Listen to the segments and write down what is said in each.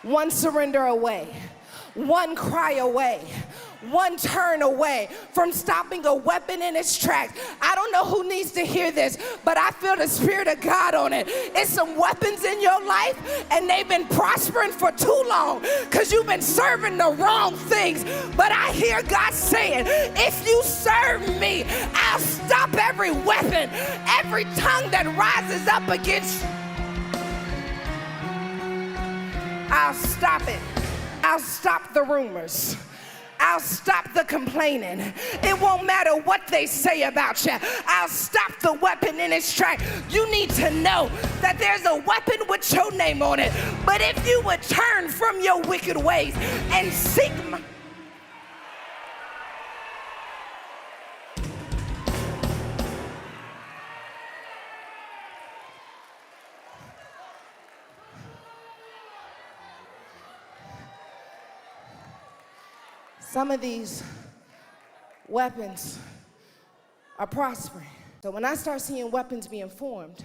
one surrender away, one cry away, one turn away from stopping a weapon in its tracks. I don't know who needs to hear this, but I feel the Spirit of God on it. It's some weapons in your life, and they've been prospering for too long because you've been serving the wrong things. But I hear God saying, if you serve me, I'll stop every weapon, every tongue that rises up against you. I'll stop it. I'll stop the rumors. I'll stop the complaining. It won't matter what they say about you. I'll stop the weapon in its track. You need to know that there's a weapon with your name on it. But if you would turn from your wicked ways and seek my... Some of these weapons are prospering. So when I start seeing weapons being formed,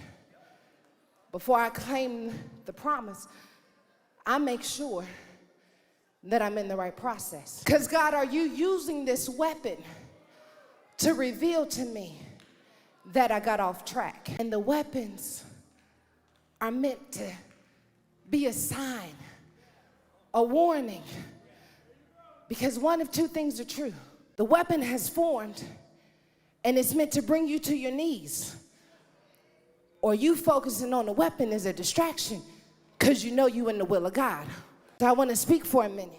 before I claim the promise, I make sure that I'm in the right process. Because God, are you using this weapon to reveal to me that I got off track? And the weapons are meant to be a sign, a warning. Because one of two things are true. The weapon has formed, and it's meant to bring you to your knees. Or you focusing on the weapon is a distraction because you know you in the will of God. So I want to speak for a minute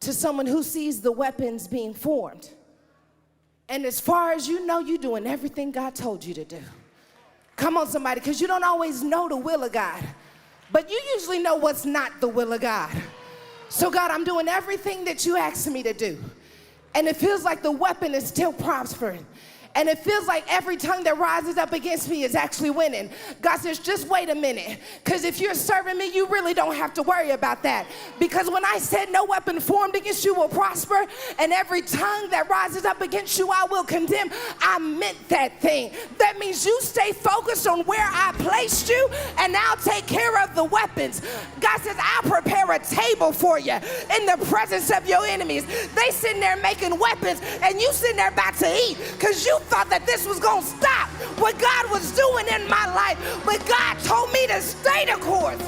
to someone who sees the weapons being formed. And as far as you know, you're doing everything God told you to do. Come on, somebody, because you don't always know the will of God. But you usually know what's not the will of God. So God, I'm doing everything that you asked me to do. And it feels like the weapon is still prospering. And it feels like every tongue that rises up against me is actually winning. God says, just wait a minute. Because if you're serving me, you really don't have to worry about that. Because when I said no weapon formed against you will prosper, and every tongue that rises up against you I will condemn, I meant that thing. That means you stay focused on where I placed you, and I'll take care of the weapons. God says, I'll prepare a table for you in the presence of your enemies. They sitting there making weapons, and you sitting there about to eat because you thought that this was going to stop what God was doing in my life, but God told me to stay the course.